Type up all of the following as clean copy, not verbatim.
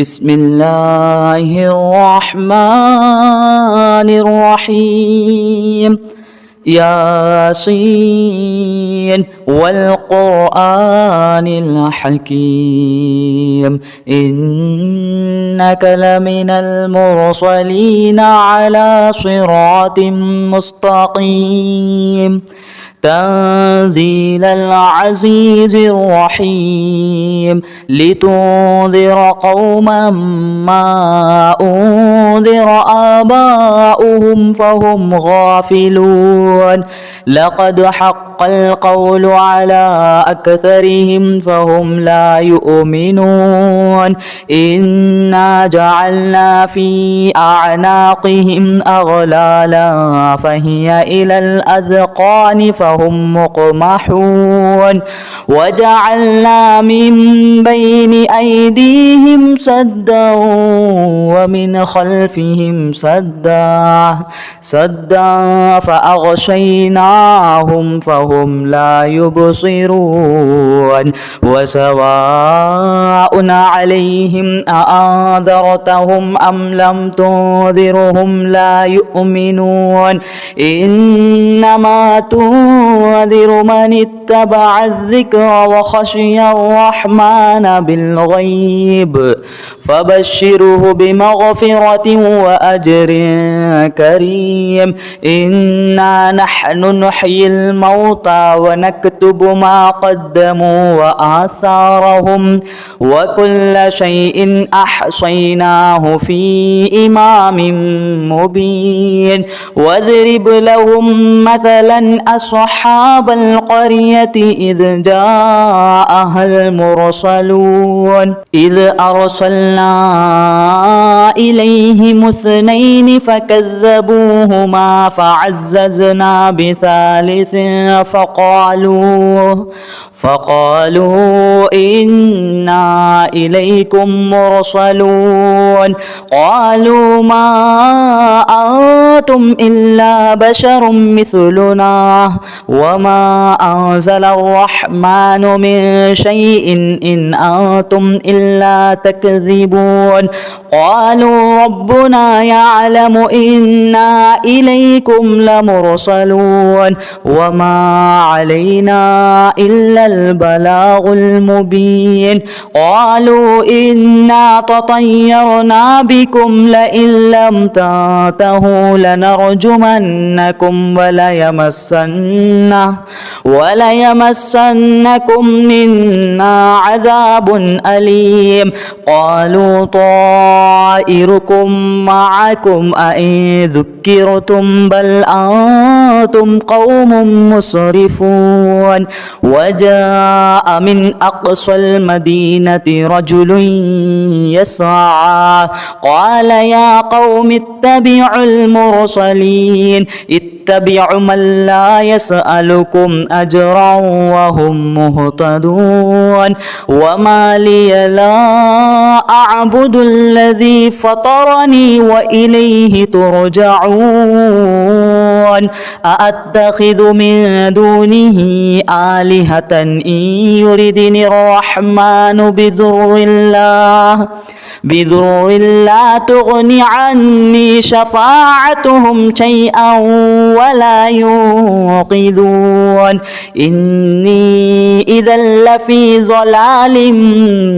بسم الله الرحمن الرحيم. ياسين والقرآن الحكيم إنك لمن المرسلين على صراط مستقيم تنزيل العزيز الرحيم لتنذر قوما ما أنذر آباؤهم فهم غافلون لقد حق القول على أكثرهم فهم لا يؤمنون إنا جعلنا في أعناقهم أغلالا فهي إلى الأذقان فهم مقمحون وجعلنا من بين أيديهم سدا ومن خلفهم سدا فأغشيناهم فهم لا يبصرون وسواء عليهم أأنذرتهم أم لم تنذرهم لا يؤمنون إنما تنذر من اتبع الذكر وخشي الرحمن بالغيب فبشره بمغفرة وأجر كريم إنا نحن نحيي الموتى ونكتب ما قدموا وآثارهم وكل شيء أحصيناه في إمام مبين واضرب لهم مثلا أصحاب القرية إذ جاءها المرسلون إذ أرسلنا إليهم اثنين فكذبوهما فعززنا بثالث فقالوا إنا إليكم مرسلون قالوا ما أنتم إلا بشر مثلنا وما أنزل الرحمن من شيء إن أنتم إلا تكذبون قالوا ربنا يعلم إنا إليكم لمرسلون وما علينا إلا البلاغ المبين قالوا إنا تطيرنا بكم لئن لم تنتهوا لنرجمنكم وليمسنكم منا عذاب أليم قالوا طائركم معكم أئن ذكرتم بل أنتم قوم مسرفون وجاء من أقصى المدينة رجل يسعى قال يا قوم اتبعوا المرسلين اتبعوا من لا يسألكم أجرا وهم مهتدون وما لي لا أعبد الذي فطرني وإليه ترجعون أأتخذ من دونه آلهة إن يردني الرحمن بضر لا تغني عني شفاعتهم شيئا ولا ينقذون إني إذا لفي ضلال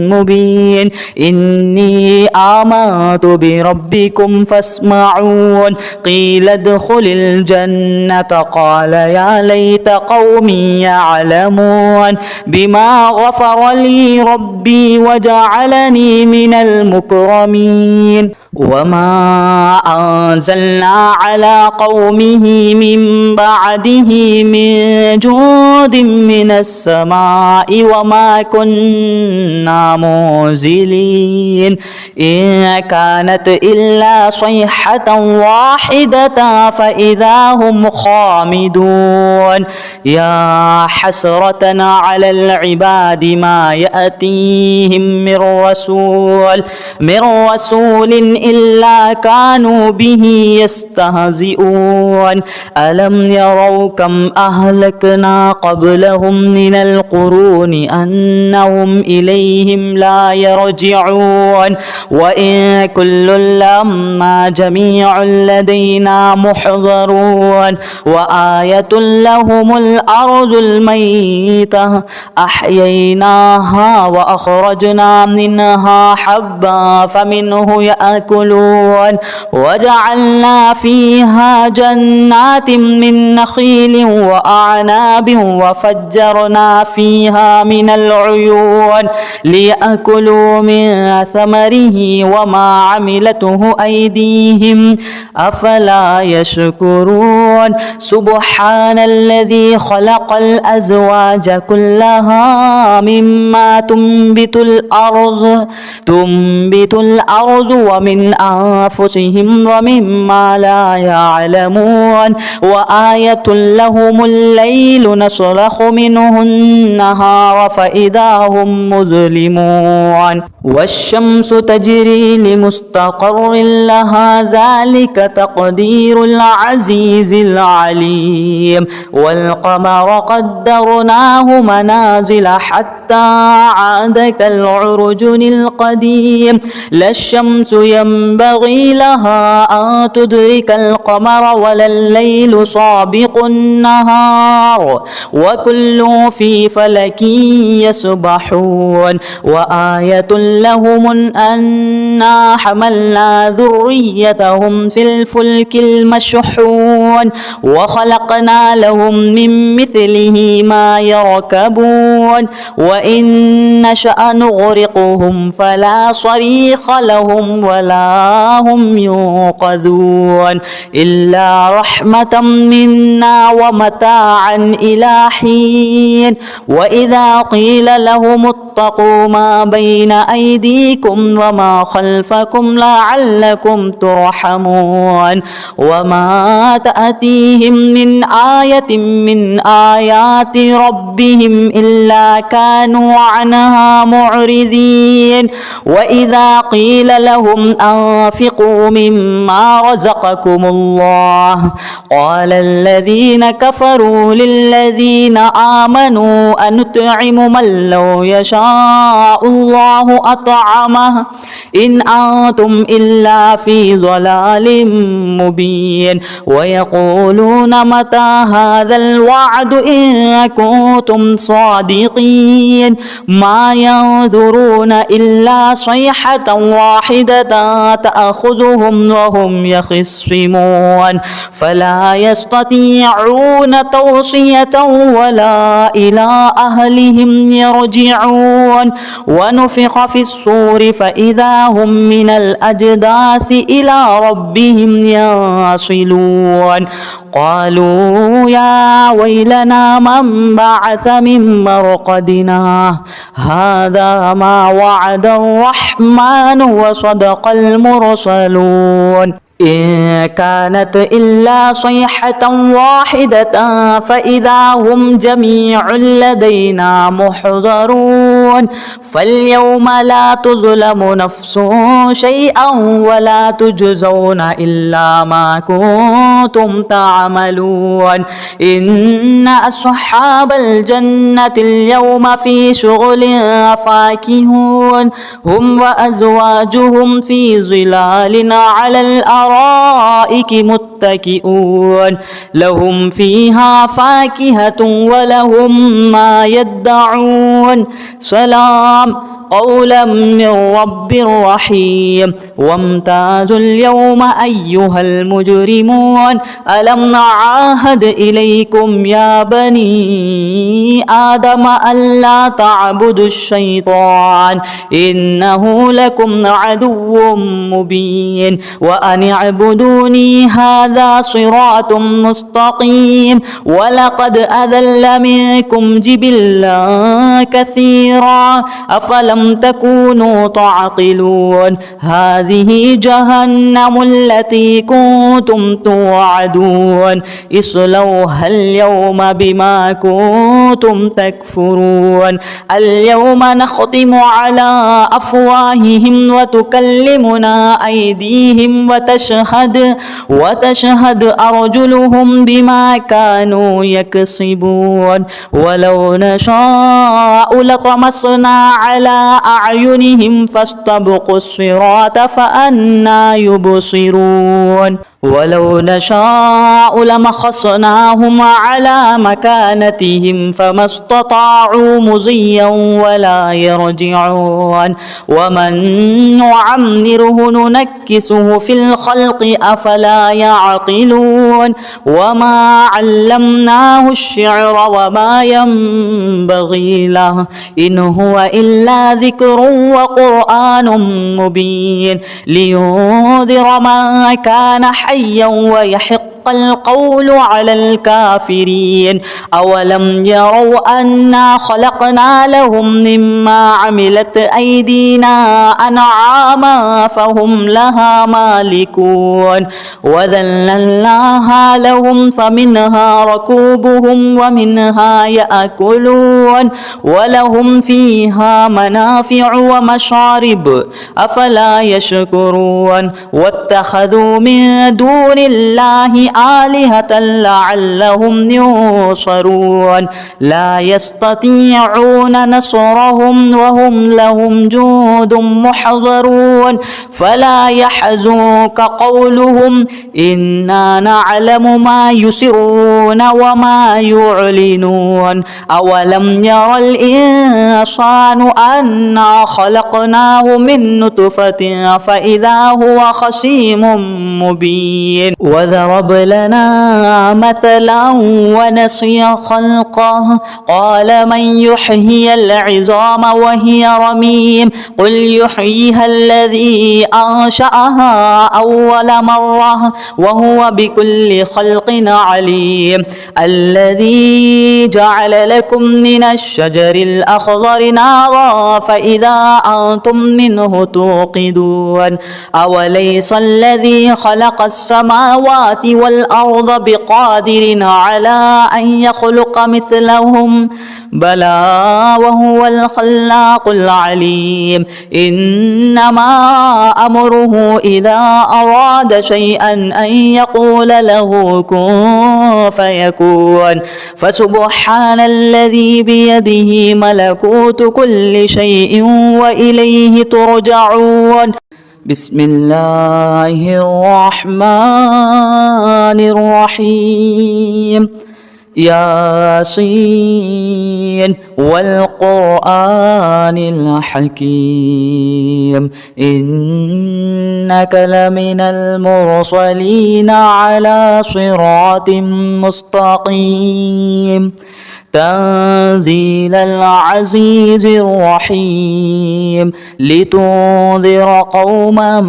مبين إني آمنت بربكم فاسمعون قيل ادخل الجنة قال يا ليت قومي يعلمون بما غفر لي ربي وجعلني من المكرمين وما أنزلنا على قومه من بعده من جود من السماء وما كنا منزلين إن كانت إلا صيحة واحدة فإذا هم خامدون. يا حسرة على العباد ما يأتيهم من رسول إلا كانوا به يستهزئون. ألم يروا كم أهلكنا قبلهم من القرون أنهم إليهم لا يرجعون. وإن كل لما جميع لدينا محضرون. وآية لهم الأرض الميتة أحييناها وأخرجنا منها حبا فمنه يأكلون. وجعلنا فيها جنات من نخيل وأعناب وفجرنا فيها من العيون ليأكلوا من ثمره وما عملته أيديهم أفلا يشكرون. سبحان الذي خلق الأزواج كلها مما تنبت الأرض ومن أنفسهم ومما لا يعلمون. وآية لهم الليل نسلخ منه النهار فإذا هم مظلمون. والشمس تجري لمستقر لها ذلك تقدير العزيز العليم. والقمر قدرناه منازل حتى عاد كالعرجن القديم. لا الشمس ينبغي لها أن تدرك القمر ولا الليل سابق النهار وكل في فلك يسبحون. وآية لهم أنا حملنا ذريتهم في الفلك المشحون وخلقنا لهم من مثله ما يركبون. وإن نشأ نغرقهم فلا صريخ لهم ولا هم ينقذون إلا رحمة منا ومتاعا إلى حين. وإذا قيل لهم اتقوا ما بين أيديكم وما خلفكم لعلكم ترحمون. وما تأتيهم من آية من آيات ربهم إلا كانوا عنها معرضين. وإذا قيل لهم أنفقوا مما رزقكم الله قال الذين كفروا للذين آمنوا أنطعم من لو يشاء الله أطعمه إن أنتم إلا في ضلال مبين. ويقولون متى هذا الوعد إن كنتم صادقين. ما ينظرون إلا صيحة واحدة تأخذهم وهم يخصمون فلا يستطيعون توصية ولا إلى أهلهم يرجعون. ونفخ في الصور فإذا هم من الأجداث إلى ربهم ينصلون. قالوا يا ويلنا من بعث من مرقدنا هذا ما وعد الرحمن وصدق المرسلون. إن كانت إلا صيحة واحدة فإذا هم جميع لدينا محضرون. فاليوم لا تظلم نفس شيئا ولا تجزون إلا ما كنتم تعملون. إن أصحاب الجنة اليوم في شغل فاكهون هم وأزواجهم في ظلال على الأرائك متكئون لهم فيها فاكهة ولهم ما يدعون. سلام قولا من رب رحيم. وامتازوا اليوم أيها المجرمون ألم نعاهد إليكم يا بني آدم ألا تعبدوا الشيطان إنه لكم عدو مبين. وأن اعبدوني هذا صراط مستقيم. ولقد أذل منكم جبلا كثيرا أفلم أولم تكونوا تعقلون هذه جهنم التي كنتم توعدون اصلوها اليوم بما كنتم تكفرون اليوم نختم على أفواههم وتكلمنا أيديهم وتشهد أرجلهم بما كانوا يكسبون ولو نشاء لطمسنا على أعينهم فاستبقوا الصراط فأنى يبصرون ولو نشاء لمخصناهم على مكانتهم فما استطاعوا مضيا ولا يرجعون ومن نعمره ننكسه في الخلق أفلا يعقلون وما علمناه الشعر وما ينبغي له إن هو إلا ذكر وقرآن مبين لينذر من كان حيا ويحق القول على الكافرين أولم يروا أنا خلقنا لهم مما عملت أيدينا أنعاما فهم لها مالكون وذللناها لهم فمنها ركوبهم ومنها يأكلون ولهم فيها منافع ومشارب أفلا يشكرون واتخذوا من دون الله آلهة لعلهم ينصرون لا يستطيعون نصرهم وهم لهم جند محضرون فلا يحزنك قولهم إنا نعلم ما يسرون وما يعلنون أولم ير الإنسان أنا خلقناه من نطفة فإذا هو خصيم مبين وضرب لنا مثلا ونسي خلقه قال من يحيي العظام وهي رميم قل يحييها الذي أنشأها أول مرة وهو بكل خلق عليم الذي جعل لكم من الشجر الأخضر نارا فإذا أنتم منه توقدون أوليس الذي خلق السماوات والأرض بقادر على أن يخلق مثلهم بلى وهو الخلاق العليم إنما أمره إذا أراد شيئا أن يقول له كن فيكون فسبحان الذي بيده ملكوت كل شيء وإليه ترجعون بسم الله الرحمن الرحيم ياسين والقرآن الحكيم إنك لمن المرسلين على صراط مستقيم تنزيل العزيز الرحيم لتنذر قوما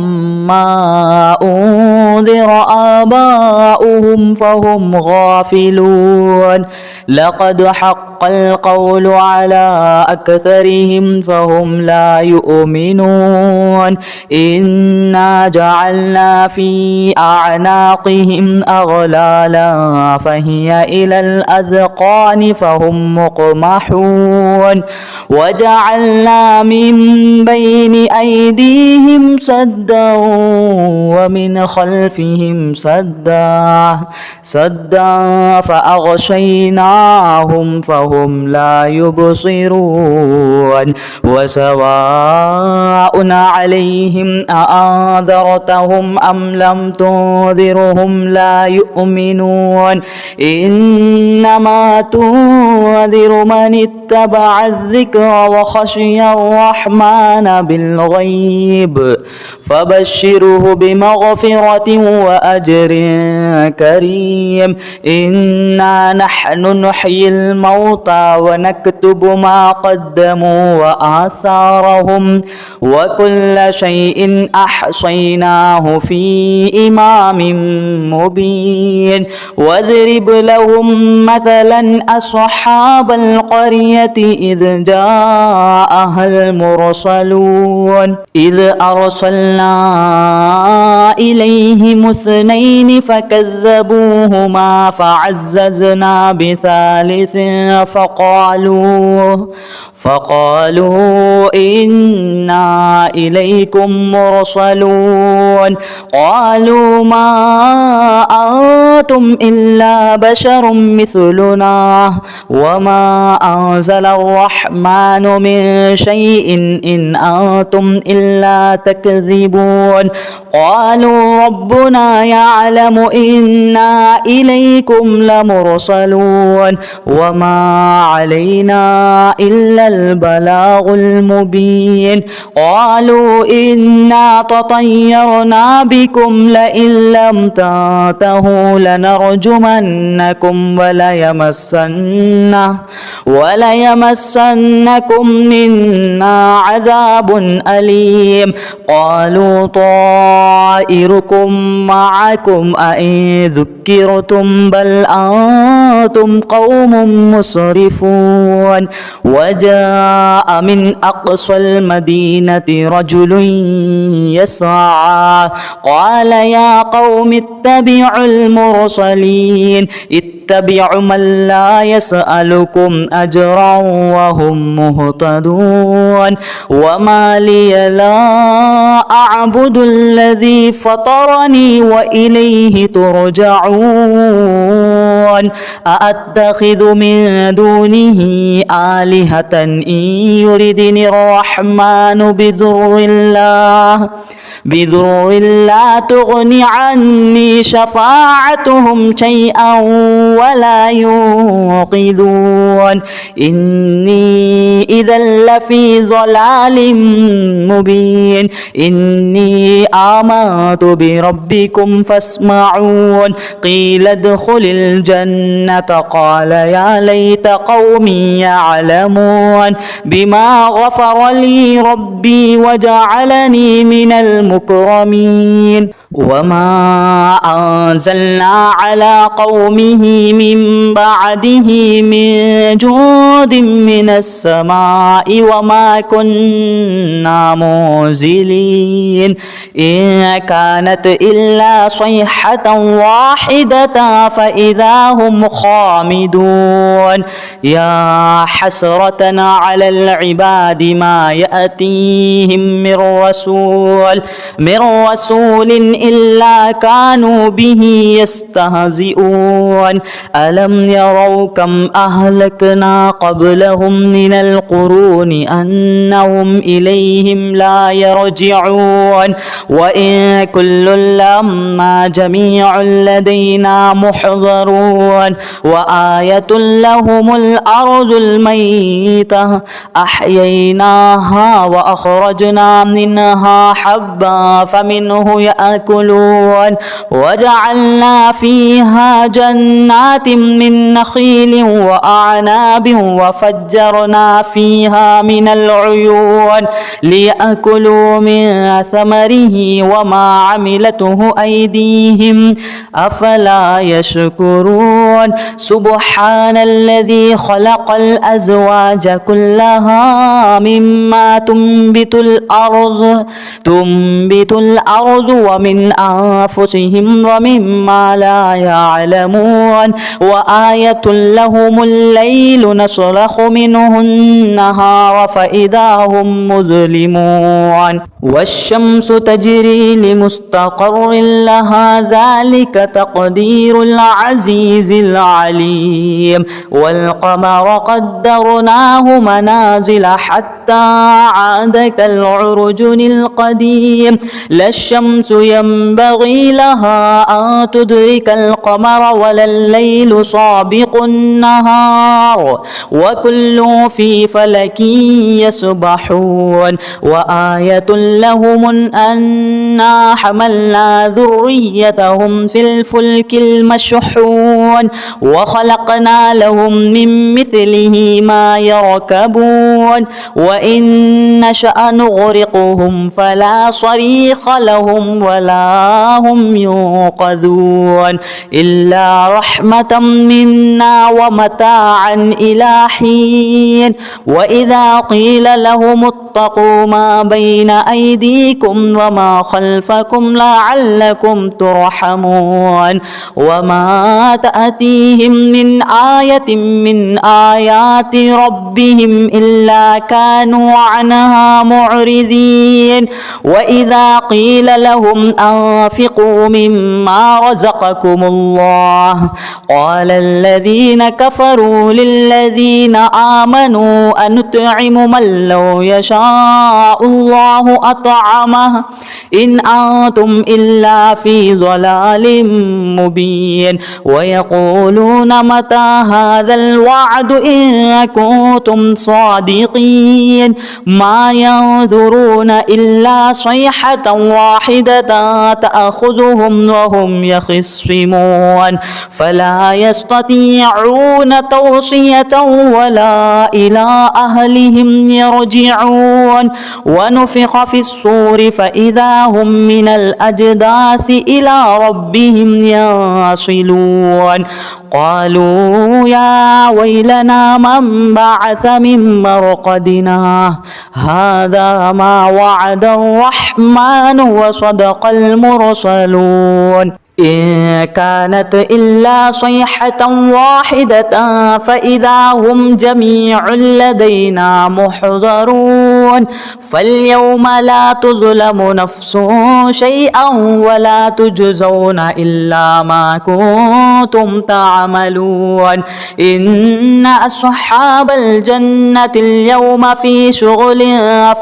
ما أنذر آباؤهم فهم غافلون لقد حق القول على أكثرهم فهم لا يؤمنون إنا جعلنا في أعناقهم أغلالا فهي إلى الأذقان فهم مقمحون وجعلنا من بين أيديهم سدا ومن خلفهم سدا فأغشيناهم فهم لا يبصرون وسواء عليهم أأنذرتهم أم لم تنذرهم لا يؤمنون إنما تنذر من اتبع الذكر وخشي الرحمن بالغيب فبشره بمغفرة وأجر كريم إنا نحن نحيي الموتى ونكتب ما قدموا وآثارهم وكل شيء أحصيناه في إمام مبين واضرب لهم مثلا أصحاب أصحاب القرية إذ جاءها المرسلون إذ أرسلنا إليهم اثنين فكذبوهما فعززنا بثالث فقالوا إنا إليكم مرسلون قالوا ما أنتم إلا بشر مثلنا وما أنزل الرحمن من شيء إن أنتم إلا تكذبون قالوا ربنا يعلم إنا إليكم لمرسلون وما علينا إلا البلاغ المبين قالوا إنا تطيرنا بكم لئن لم تنتهوا لنرجمنكم وليمسنكم منا عذاب أليم قالوا طائركم معكم أئن ذكرتم بل أنتم قوم مسرفون وجاء من أقصى المدينة رجل يسعى قال يا قوم اتبعوا المرسلين اتبعوا من لا يسألكم أجرا وهم مهتدون وما لي لا أعبد الذي فطرني وإليه ترجعون أأتخذ من دونه آلهة إن يردني الرحمن بضر لا تغني عني شفاعتهم شيئا ولا ينقذون إني إذا لفي ضلال مبين إني آمنت بربكم فاسمعون قيل ادخل الجنة قال يا ليت قومي يعلمون بما غفر لي ربي وجعلني من المكرمين وما أنزلنا على قومه من بعده من جود من السماء وما كنا منزلين إن كانت إلا صيحة واحدة فإذا هم خامدون يا حسرة على العباد ما يأتيهم من رسول إلا كانوا به يستهزئون ألم يروا كم أهلكنا قبلهم من القرون أنهم إليهم لا يرجعون وإن كل لما جميع لدينا محضرون وآية لهم الأرض الميتة أحييناها وأخرجنا منها حبا فمنه يأكلون وجعلنا فيها جنات من نخيل وأعناب وفجرنا فيها من العيون ليأكلوا من ثمره وما عملته أيديهم أفلا يشكرون سبحان الذي خلق الأزواج كلها مما تنبت الأرض ومن أنفسهم ومما لا يعلمون وآية لهم الليل نسلخ منه النهار فإذا هم مظلمون والشمس تجري لمستقر لها ذلك تقدير العزيز العليم والقمر قدرناه منازل حتى عاد كالعرجن القديم لا الشمس ينبغي لها أن تدرك القمر ولا الليل سابق النهار وكل في فلك يسبحون وآية لهم أنا حملنا ذريتهم في الفلك المشحون وخلقنا لهم من مثله ما يركبون وإن نشأ نغرقهم فلا صريخ لهم ولا هم ينقذون إلا رحمة منا ومتاعا إلى حين وإذا قيل لهم اتقوا ما بين أيديكم وما خلفكم لعلكم ترحمون وما تأتيهم من آية من آيات ربهم إلا كانوا عنها معرضين وإذا قيل لهم أنفقوا مما رزقكم الله قال الذين كفروا للذين آمنوا أنطعم من لو يشاء الله أطعمه إن أنتم إلا في ضلال مبين ويقولون متى هذا الوعد إن كنتم صادقين ما ينظرون إلا صيحة واحدة تأخذهم وهم يخصمون فلا يستطيعون توصية ولا إلى أهلهم يرجعون ونفخ في الصور فإذا هم من الأجداث إلى ربهم ينصلون قالوا يا ويلنا من بعث من مرقدنا هذا ما وعد الرحمن وصدق المرسلون إن كانت إلا صيحة واحدة فإذا هم جميع لدينا محضرون فاليوم لا تظلم نفس شيئا ولا تجزون إلا ما كنتم تعملون إن أصحاب الجنة اليوم في شغل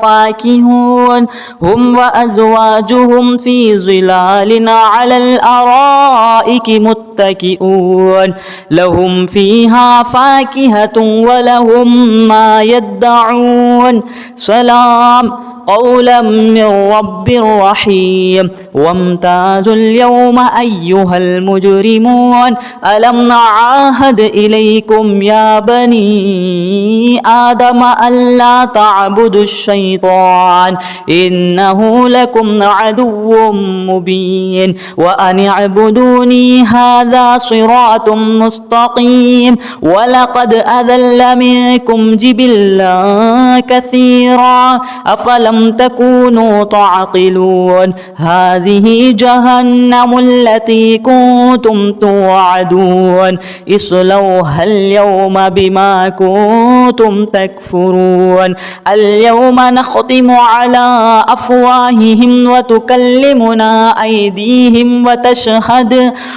فاكهون هم وأزواجهم في ظلال على الأرائك متكئون لهم فيها فاكهة ولهم ما يدعون سلام قولا من رب رحيم وامتازوا اليوم أيها المجرمون ألم نعاهد إليكم يا بني آدم ألا تعبدوا الشيطان إنه لكم عدو مبين وأن اعبدوني هذا صراط مستقيم ولقد أذل منكم جبلا كثيرا أفلم تكونوا تعقلون هذه جهنم التي كنتم توعدون اصلوها اليوم بما كنتم تكفرون اليوم نختم على أفواههم وتكلمنا أيديهم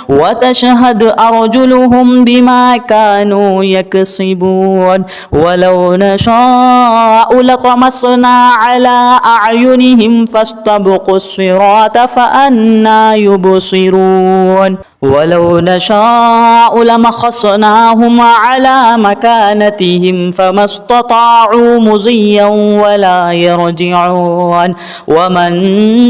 وتشهد أرجلهم بما كانوا يكسبون ولو نشاء لطمسنا على أعينهم فاستبقوا الصراط فأنى يبصرون ولو نشاء لمخصناهم على مكانتهم فما استطاعوا مضيا ولا يرجعون ومن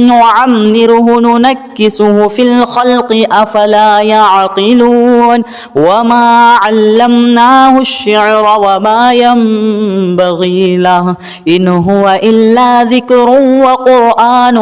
نعمره ننكسه في الخلق أفلا يعقلون وما علمناه الشعر وما ينبغي له إن هو إلا ذكر وقرآن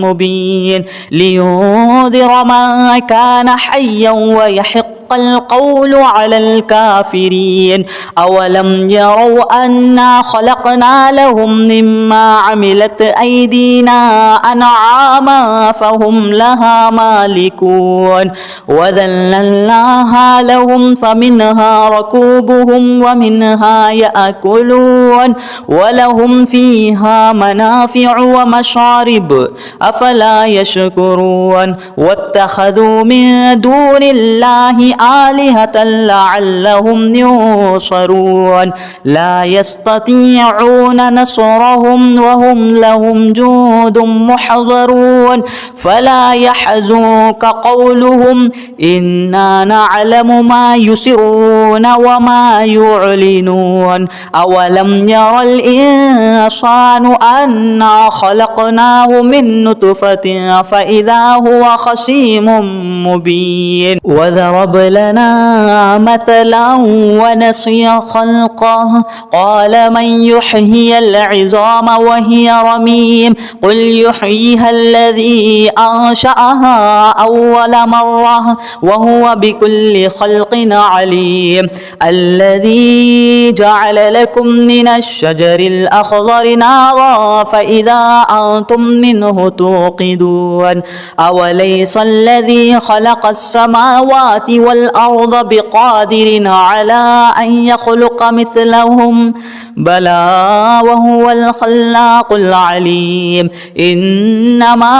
مبين لينذر من كان حيا ويحق القول على الكافرين أولم يروا أنا خلقنا لهم مما عملت أيدينا أنعاما فهم لها مالكون وذللناها لهم فمنها ركوبهم ومنها يأكلون ولهم فيها منافع ومشارب أفلا يشكرون واتخذوا من دون الله آلهة لعلهم ينصرون لا يستطيعون نصرهم وهم لهم جند محضرون فلا يحزنك قولهم إنا نعلم ما يسرون وما يعلنون أولم ير الإنسان أنا خلقناه من نطفة فإذا هو خصيم مبين وضربنا لنا مثلا ونسي خلقه قال من يحيي العظام وهي رميم قل يحييها الذي أنشأها أول مرة وهو بكل خلق عليم الذي جعل لكم من الشجر الأخضر نارا فإذا أنتم منه توقدون أوليس الذي خلق السماوات والأرض بقادر على أن يخلق مثلهم بلى وهو الخلاق العليم إنما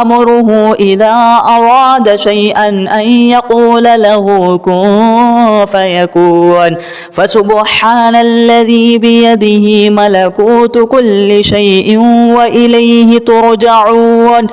أمره إذا أراد شيئا أن يقول له كن فيكون فسبحان الذي بيده ملكوت كل شيء وإليه ترجعون.